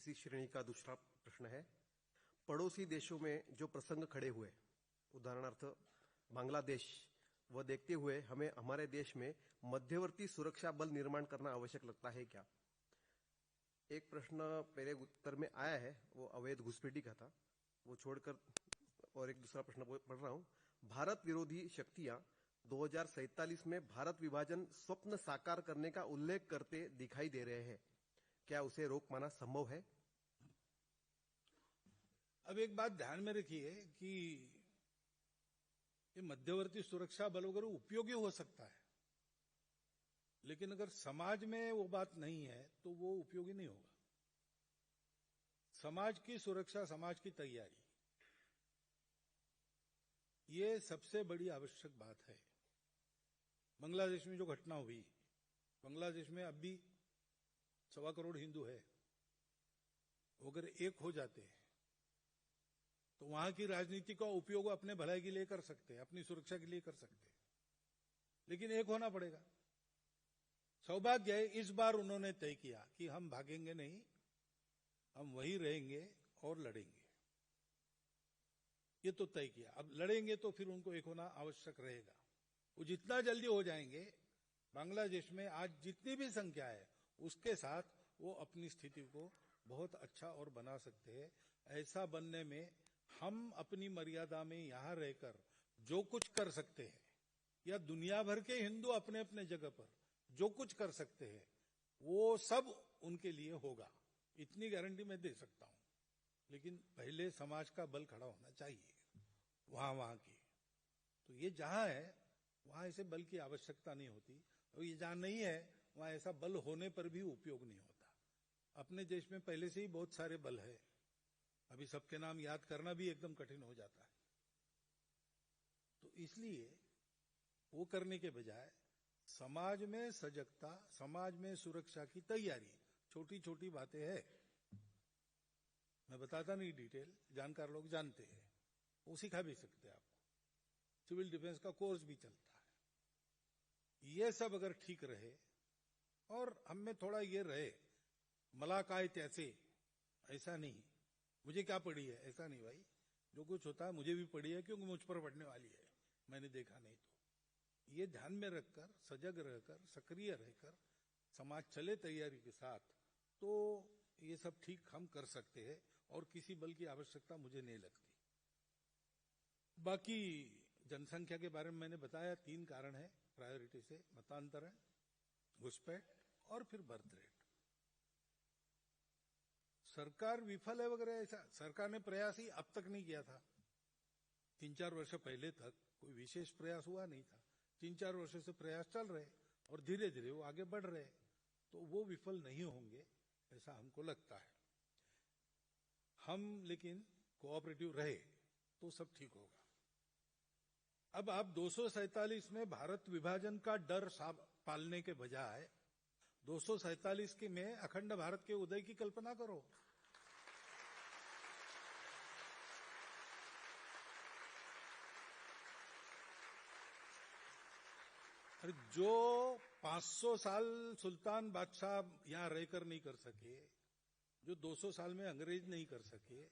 इसी श्रेणी का दूसरा प्रश्न है, पड़ोसी देशों में जो प्रसंग खड़े हुए, उदाहरणार्थ बांग्लादेश, वह देखते हुए हमें हमारे देश में मध्यवर्ती सुरक्षा बल निर्माण करना आवश्यक लगता है क्या? एक प्रश्न पहले उत्तर में आया है, वो अवैध घुसपैठी का था, वो छोड़कर और एक दूसरा प्रश्न पढ़ रहा हूं। भारत विरोधी शक्तियां 2047 में भारत विभाजन स्वप्न साकार करने का उल्लेख करते दिखाई दे रहे हैं, क्या उसे रोक पाना संभव है? अब एक बात ध्यान में रखिए कि ये मध्यवर्ती सुरक्षा बल वगैरह उपयोगी हो सकता है, लेकिन अगर समाज में वो बात नहीं है तो वो उपयोगी नहीं होगा। समाज की सुरक्षा, समाज की तैयारी, ये सबसे बड़ी आवश्यक बात है। बांग्लादेश में जो घटना हुई, बांग्लादेश में अब भी 1.25 करोड़ हिंदू है, अगर एक हो जाते हैं तो वहां की राजनीति का उपयोग अपने भलाई के लिए कर सकते हैं, अपनी सुरक्षा के लिए कर सकते हैं, लेकिन एक होना पड़ेगा। सौभाग्य है इस बार उन्होंने तय किया कि हम भागेंगे नहीं, हम वहीं रहेंगे और लड़ेंगे, ये तो तय किया। अब लड़ेंगे तो फिर उनको एक होना आवश्यक रहेगा। वो जितना जल्दी हो जाएंगे, बांग्लादेश में आज जितनी भी संख्या है उसके साथ वो अपनी स्थिति को बहुत अच्छा और बना सकते हैं। ऐसा बनने में हम अपनी मर्यादा में यहां रहकर जो कुछ कर सकते हैं, या दुनिया भर के हिंदू अपने अपने जगह पर जो कुछ कर सकते हैं, वो सब उनके लिए होगा, इतनी गारंटी मैं दे सकता हूं। लेकिन पहले समाज का बल खड़ा होना चाहिए वहां की। तो ये जहां है वहां ऐसे बल की आवश्यकता नहीं होती, और ये जहां नहीं है वहां ऐसा बल होने पर भी उपयोग नहीं होता। अपने देश में पहले से ही बहुत सारे बल है, अभी सबके नाम याद करना भी एकदम कठिन हो जाता है। तो इसलिए वो करने के बजाय समाज में सजगता, समाज में सुरक्षा की तैयारी, छोटी छोटी बातें हैं, मैं बताता नहीं डिटेल, जानकार लोग जानते हैं, वो सिखा भी सकते हैं आपको। सिविल डिफेंस का कोर्स भी चलता है। ये सब अगर ठीक रहे और हम में थोड़ा ये रहे, मलाकाय तैसे, ऐसा नहीं मुझे क्या पड़ी है, ऐसा नहीं भाई, जो कुछ होता है मुझे भी पड़ी है, क्योंकि मुझ पर पड़ने वाली है, मैंने देखा नहीं। तो ये ध्यान में रखकर, सजग रहकर, सक्रिय रहकर समाज चले तैयारी के साथ, तो ये सब ठीक हम कर सकते हैं और किसी बल की आवश्यकता मुझे नहीं लगती। बाकी जनसंख्या के बारे में मैंने बताया, 3 कारण है प्रायोरिटी से, मतांतरण, घुसपैठ और फिर बर्थ रेट। सरकार विफल है वगैरह, ऐसा सरकार ने प्रयास ही अब तक नहीं किया था। 3-4 वर्ष पहले तक कोई विशेष प्रयास हुआ नहीं था। 3-4 वर्ष से प्रयास चल रहे और धीरे धीरे वो आगे बढ़ रहे, तो वो विफल नहीं होंगे ऐसा हमको लगता है। हम लेकिन कोऑपरेटिव रहे तो सब ठीक होगा। अब आप 247 में भारत विभाजन का डर पालने के बजाय 247 के में अखंड भारत के उदय की कल्पना करो। अरे जो 500 साल सुल्तान बादशाह यहां रहकर नहीं कर सके, जो 200 साल में अंग्रेज नहीं कर सके,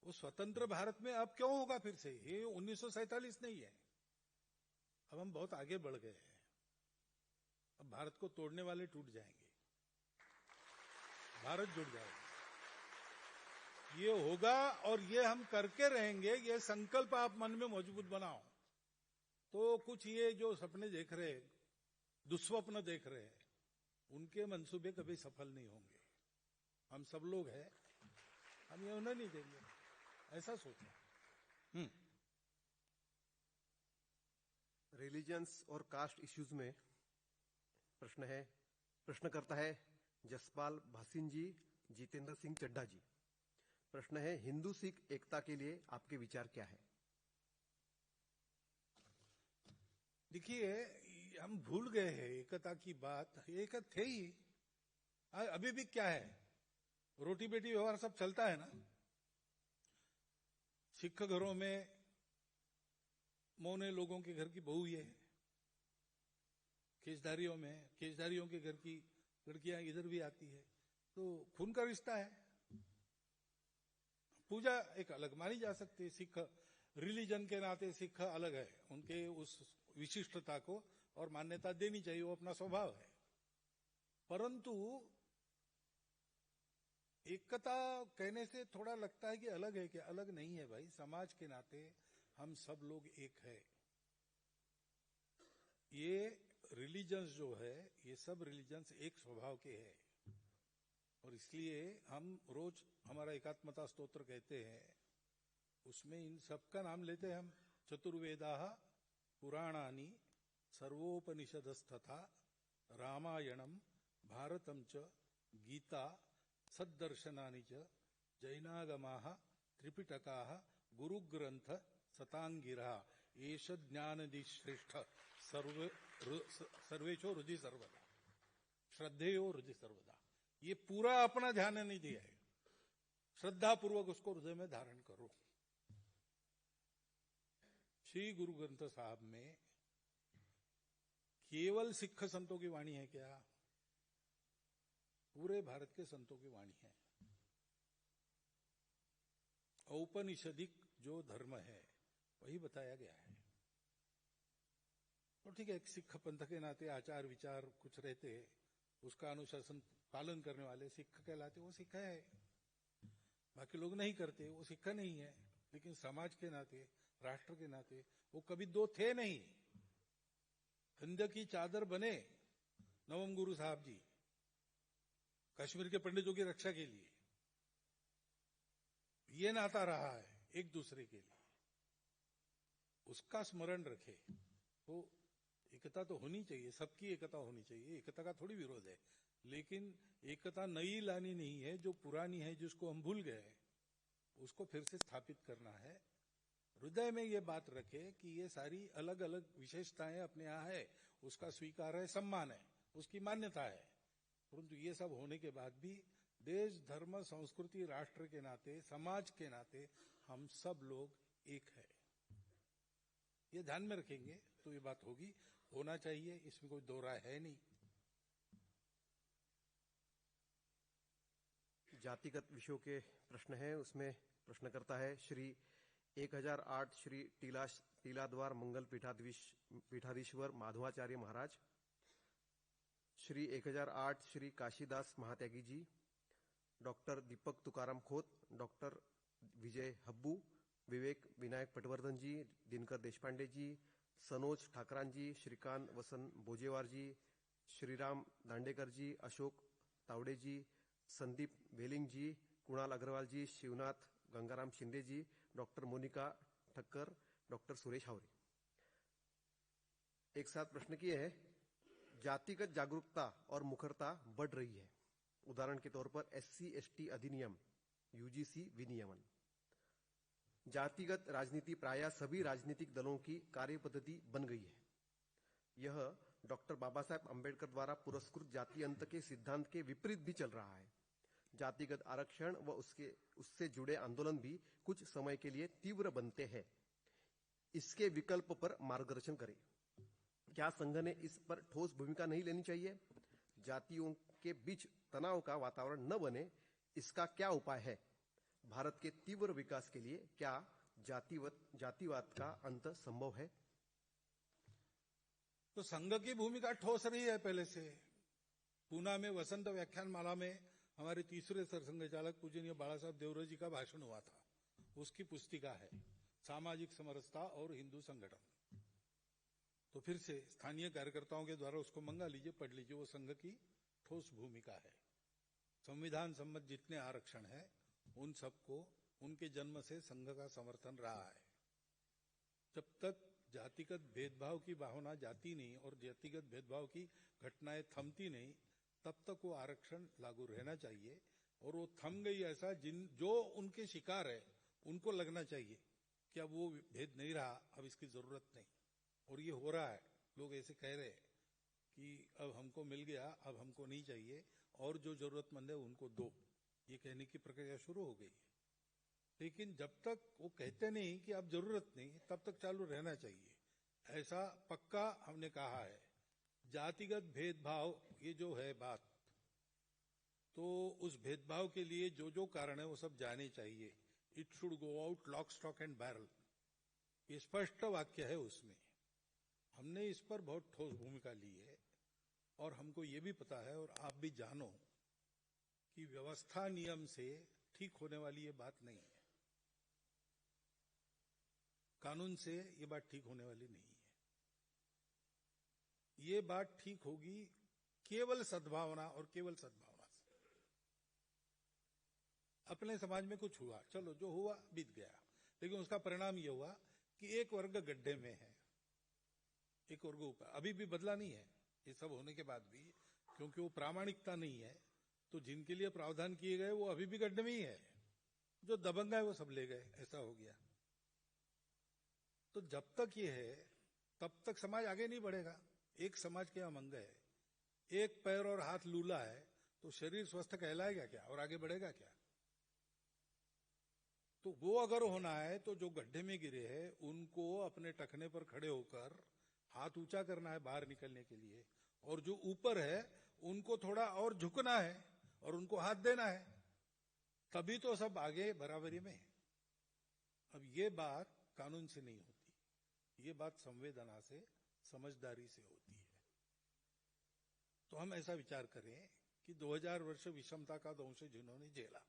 वो स्वतंत्र भारत में अब क्यों होगा फिर से? ये 1947 नहीं है। अब हम बहुत आगे बढ़ गए हैं। अब भारत को तोड़ने वाले टूट जाएंगे, भारत जुड़ जाएगा। ये होगा और ये हम करके रहेंगे। ये संकल्प आप मन में मजबूत बनाओ, तो कुछ ये जो सपने देख रहे, दुस्वप्न देख रहे हैं, उनके मंसूबे कभी सफल नहीं होंगे। हम सब लोग हैं, हम ये उन्हें नहीं देंगे, ऐसा सोचो। रिलीजियंस और कास्ट इश्यूज में प्रश्न है, प्रश्न करता है जसपाल भासीन जी, जितेंद्र सिंह चड्ढा जी। प्रश्न है, हिंदू सिख एकता के लिए आपके विचार क्या है? देखिए, हम भूल गए हैं एकता की बात। एक थे ही, अभी भी क्या है, रोटी बेटी व्यवहार सब चलता है ना। सिख घरों में मौने लोगों के घर की बहू ये है, केशधारियों के घर की लड़कियां इधर भी आती है, तो खून का रिश्ता है। पूजा एक अलग मानी जा सकती है। सिख रिलीजन के नाते सिख अलग है, उनके उस विशिष्टता को और मान्यता देनी चाहिए, वो अपना स्वभाव है। परंतु एकता कहने से थोड़ा लगता है कि अलग है, कि अलग नहीं है भाई। समाज के नाते हम सब लोग एक है। ये रिलीजन्स जो है, ये सब रिलीजन्स एक स्वभाव के हैं, और इसलिए हम रोज हमारा एकात्मता स्तोत्र कहते हैं, उसमें इन सबका नाम लेते हैं हम। चतुर्वेदाः पुराणानि सर्वोपनिषदस्तथा रामायणम भारतम च गीता सद्दर्शनानि च जैनागमाः त्रिपिटकाः गुरुग्रंथ सतांगिरा एष ज्ञानदिश्रेष्ठ सर्वेशो हृदि सर्वदा श्रद्धेयो हृदि सर्वदा। ये पूरा अपना ध्यान नहीं दिया है, श्रद्धा पूर्वक उसको हृदय में धारण करो। श्री गुरु ग्रंथ साहब में केवल सिख संतों की वाणी है क्या? पूरे भारत के संतों की वाणी है। औपनिषदिक जो धर्म है वही बताया गया है। तो ठीक है, एक सिख पंथ के नाते आचार विचार कुछ रहते, उसका अनुशासन पालन करने वाले सिख कहलाते, वो सिख है। बाकी लोग नहीं करते, वो सिख नहीं है। लेकिन समाज के नाते, राष्ट्र के नाते वो कभी दो थे नहीं। हिंद की चादर बने नवम गुरु साहब जी कश्मीर के पंडितों की रक्षा के लिए। ये नाता रहा है एक दूसरे के लिए, उसका स्मरण रखे। तो एकता तो होनी चाहिए, सबकी एकता होनी चाहिए, एकता का थोड़ी विरोध है। लेकिन एकता नई लानी नहीं है, जो पुरानी है, जिसको हम भूल गए, उसको फिर से स्थापित करना है। हृदय में ये बात रखे कि ये सारी अलग अलग विशेषताएं अपने यहाँ है, उसका स्वीकार है, सम्मान है, उसकी मान्यता है। परंतु ये सब होने के बाद भी देश, धर्म, संस्कृति, राष्ट्र के नाते, समाज के नाते हम सब लोग एक है। ये ध्यान में रखेंगे तो ये बात होगी, होना चाहिए, इसमें कोई दो राय है नहीं। जातिगत विषयों के प्रश्न है, उसमें प्रश्न करता है श्री 1008 श्री टीलाद्वार मंगल पीठाधीश्वर माधवाचार्य महाराज, श्री 1008 श्री काशीदास महात्यागी जी, डॉक्टर दीपक तुकाराम खोत, डॉक्टर विजय हब्बू, विवेक विनायक पटवर्धन जी, दिनकर देशपांडे जी, सनोज ठाकरान जी, श्रीकांत वसन बोजेवार जी, श्रीराम दांडेकर जी, अशोक तावड़े जी, संदीप वेलिंग जी, कुणाल अग्रवाल जी, शिवनाथ गंगाराम शिंदे जी, डॉक्टर मोनिका ठक्कर, डॉक्टर सुरेश हावरे। एक साथ प्रश्न किए हैं, जातिगत जागरूकता और मुखरता बढ़ रही है। उदाहरण के तौर पर SC/ST अधिनियम, UGC विनियमन। जातिगत राजनीति प्रायः सभी राजनीतिक दलों की कार्य पद्धति बन गई है। यह डॉक्टर बाबा साहेब अम्बेडकर द्वारा पुरस्कृत जाति अंत के सिद्धांत के विपरीत भी चल रहा है। जातिगत आरक्षण व उससे जुड़े आंदोलन भी कुछ समय के लिए तीव्र बनते हैं। इसके विकल्प पर मार्गदर्शन करें। क्या संघ ने इस पर ठोस भूमिका नहीं लेनी चाहिए? जातियों के बीच तनाव का वातावरण न बने, इसका क्या उपाय है? भारत के तीव्र विकास के लिए क्या जातिवाद का अंत संभव है? तो संघ की भूमिका ठोस रही है पहले से। पूना में वसंत व्याख्यान माला में हमारे तीसरे सरसंघ चालक पूजनीय बाला साहब देवरा जी का भाषण हुआ था। उसकी पुस्तिका है सामाजिक समरसता और हिंदू संगठन। तो फिर से स्थानीय कार्यकर्ताओं के द्वारा उसको मंगा लीजिए, पढ़ लीजिए। वो संघ की ठोस भूमिका है। संविधान सम्मत जितने आरक्षण है उन सबको उनके जन्म से संघ का समर्थन रहा है। जब तक जातिगत भेदभाव की भावना जाती नहीं और जातिगत भेदभाव की घटनाएं थमती नहीं, तब तक वो आरक्षण लागू रहना चाहिए। और वो थम गई ऐसा जो उनके शिकार है उनको लगना चाहिए कि अब वो भेद नहीं रहा, अब इसकी जरूरत नहीं। और ये हो रहा है। लोग ऐसे कह रहे हैं कि अब हमको मिल गया, अब हमको नहीं चाहिए, और जो जरूरतमंद है उनको दो। ये कहने की प्रक्रिया शुरू हो गई है। लेकिन जब तक वो कहते नहीं कि अब जरूरत नहीं, तब तक चालू रहना चाहिए, ऐसा पक्का हमने कहा है। जातिगत भेदभाव ये जो है बात, तो उस भेदभाव के लिए जो जो कारण है वो सब जाने चाहिए। It should go out lock stock and barrel, ये स्पष्ट वाक्य है उसमें। हमने इस पर बहुत ठोस भूमिका ली है और हमको ये भी पता है और आप भी जानो कि व्यवस्था नियम से ठीक होने वाली ये बात नहीं है, कानून से ये बात ठीक होने वाली नहीं है। ये बात ठीक होगी केवल सद्भावना और केवल सद्भावना से। अपने समाज में कुछ हुआ, चलो जो हुआ बीत गया, लेकिन उसका परिणाम ये हुआ कि एक वर्ग गड्ढे में है, एक वर्ग ऊपर। अभी भी बदला नहीं है ये सब होने के बाद भी, क्योंकि वो प्रामाणिकता नहीं है। तो जिनके लिए प्रावधान किए गए वो अभी भी गड्ढे में ही है, जो दबंग है वो सब ले गए, ऐसा हो गया। तो जब तक ये है तब तक समाज आगे नहीं बढ़ेगा। एक समाज के अमंग है, एक पैर और हाथ लूला है, तो शरीर स्वस्थ कहलाएगा क्या और आगे बढ़ेगा क्या? तो वो अगर होना है तो जो गड्ढे में गिरे हैं उनको अपने टखने पर खड़े होकर हाथ ऊंचा करना है बाहर निकलने के लिए, और जो ऊपर है उनको थोड़ा और झुकना है और उनको हाथ देना है, तभी तो सब आगे बराबरी में। अब ये बात कानून से नहीं होती, ये बात संवेदना से, समझदारी से होती है। तो हम ऐसा विचार करें कि 2000 वर्ष विषमता का दंश जिन्होंने झेला,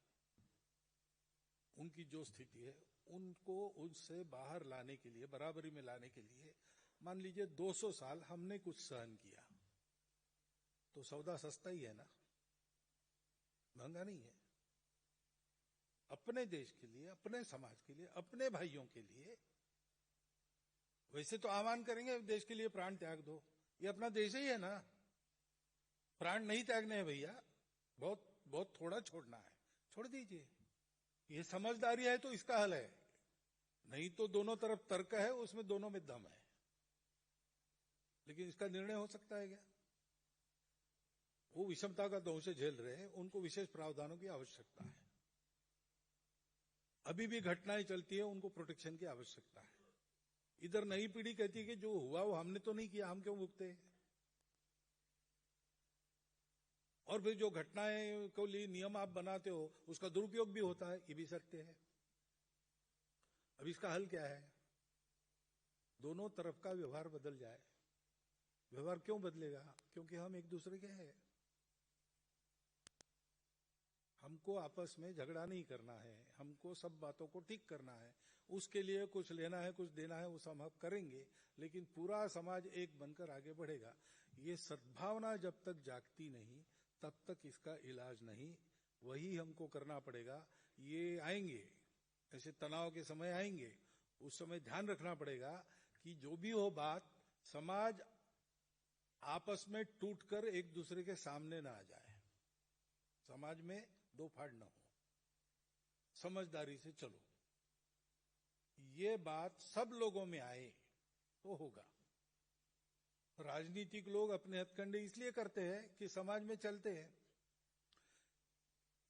उनकी जो स्थिति है उनको उससे बाहर लाने के लिए, बराबरी में लाने के लिए, मान लीजिए 200 साल हमने कुछ सहन किया, तो सौदा सस्ता ही है ना, महंगा नहीं है। अपने देश के लिए, अपने समाज के लिए, अपने भाइयों के लिए वैसे तो आह्वान करेंगे देश के लिए प्राण त्याग दो, ये अपना देश ही है ना। प्राण नहीं त्यागने हैं भैया, बहुत बहुत थोड़ा छोड़ना है, छोड़ दीजिए। ये समझदारी है तो इसका हल है, नहीं तो दोनों तरफ तर्क है, उसमें दोनों में दम है। लेकिन इसका निर्णय हो सकता है क्या? वो विषमता का दंश झेल रहे हैं, उनको विशेष प्रावधानों की आवश्यकता है। अभी भी घटनाएं चलती है, उनको प्रोटेक्शन की आवश्यकता है। इधर नई पीढ़ी कहती है कि जो हुआ वो हमने तो नहीं किया, हम क्यों भुगते? और फिर जो घटनाएं को लिए नियम आप बनाते हो उसका दुरुपयोग भी होता है, ये भी सत्य है। अब इसका हल क्या है? दोनों तरफ का व्यवहार बदल जाए। व्यवहार क्यों बदलेगा? क्योंकि हम एक दूसरे के हैं। हमको आपस में झगड़ा नहीं करना है, हमको सब बातों को ठीक करना है। उसके लिए कुछ लेना है, कुछ देना है, वो सब हम करेंगे, लेकिन पूरा समाज एक बनकर आगे बढ़ेगा। ये सद्भावना जब तक जागती नहीं तब तक इसका इलाज नहीं। वही हमको करना पड़ेगा। ये आएंगे, ऐसे तनाव के समय आएंगे, उस समय ध्यान रखना पड़ेगा कि जो भी हो बात, समाज आपस में टूटकर एक दूसरे के सामने ना आ जाए, समाज में दो फाड़ न हो, समझदारी से चलो। ये बात सब लोगों में आए तो होगा। राजनीतिक लोग अपने हथकंडे इसलिए करते हैं कि समाज में चलते हैं।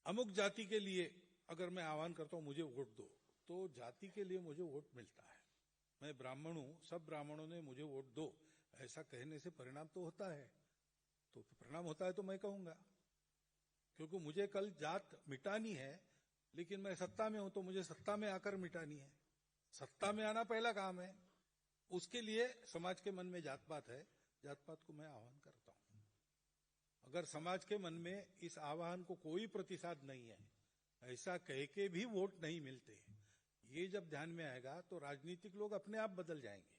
अमुक जाति के लिए अगर मैं आह्वान करता हूं मुझे वोट दो, तो जाति के लिए मुझे वोट मिलता है। मैं ब्राह्मण हूं, सब ब्राह्मणों ने मुझे वोट दो, ऐसा कहने से परिणाम तो होता है। तो परिणाम होता है तो मैं कहूंगा, क्योंकि मुझे कल जात मिटानी है, लेकिन मैं सत्ता में हूं तो मुझे सत्ता में आकर मिटानी है। सत्ता में आना पहला काम है। उसके लिए समाज के मन में जात पात है, जात पात को मैं आह्वान करता हूं। अगर समाज के मन में इस आह्वान को कोई प्रतिसाद नहीं है, ऐसा कह के भी वोट नहीं मिलते, ये जब ध्यान में आएगा तो राजनीतिक लोग अपने आप बदल जाएंगे।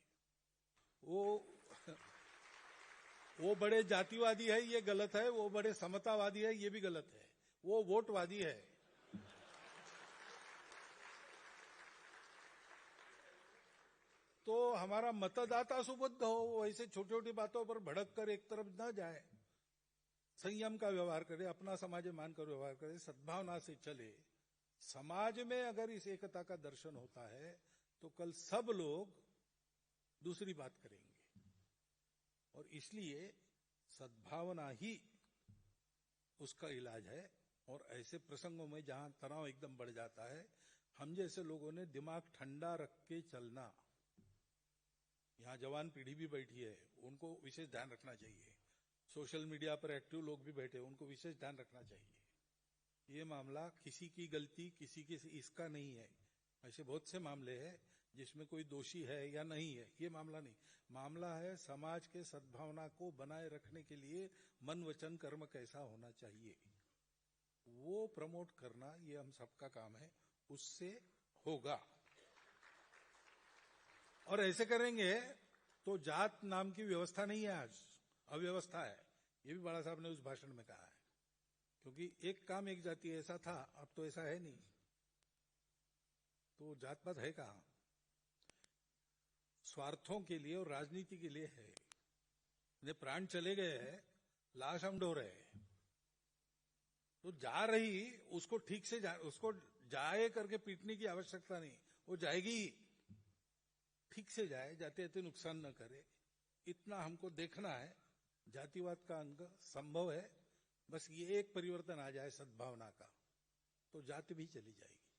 वो बड़े जातिवादी है, ये गलत है, वो बड़े समतावादी है, ये भी गलत है, वो वोटवादी है। तो हमारा मतदाता सुबुद्ध हो, ऐसे छोटी छोटी बातों पर भड़क कर एक तरफ न जाए, संयम का व्यवहार करे, अपना समाज मानकर व्यवहार करे, सद्भावना से चले। समाज में अगर इस एकता का दर्शन होता है तो कल सब लोग दूसरी बात करेंगे। और इसलिए सद्भावना ही उसका इलाज है। और ऐसे प्रसंगों में जहां तनाव एकदम बढ़ जाता है, हम जैसे लोगों ने दिमाग ठंडा रख के चलना। यहां जवान पीढ़ी भी बैठी है, उनको विशेष ध्यान रखना चाहिए। सोशल मीडिया पर एक्टिव लोग भी बैठे, उनको विशेष ध्यान रखना चाहिए। ये मामला किसी की गलती, किसी की इसका नहीं है। ऐसे बहुत से मामले हैं जिसमें कोई दोषी है या नहीं है, ये मामला नहीं। मामला है समाज के सद्भावना को बनाए रखने के लिए मन वचन कर्म कैसा होना चाहिए, वो प्रमोट करना ये हम सबका काम है, उससे होगा। और ऐसे करेंगे तो जात नाम की व्यवस्था नहीं है, आज अव्यवस्था है। ये भी बाला साहब ने उस भाषण में कहा है, क्योंकि एक काम एक जाति ऐसा था, अब तो ऐसा है नहीं, तो जात पात है कहां? स्वार्थों के लिए और राजनीति के लिए है। इन्हें प्राण चले गए हैं, लाश हम ढो रहे हैं, तो जा रही उसको ठीक से उसको जाए करके पीटने की आवश्यकता नहीं, वो जाएगी ठीक से जाए, जाते जाते नुकसान न करे, इतना हमको देखना है। जातिवाद का अंग संभव है, बस ये एक परिवर्तन आ जाए सद्भावना का, तो जाति भी चली जाएगी।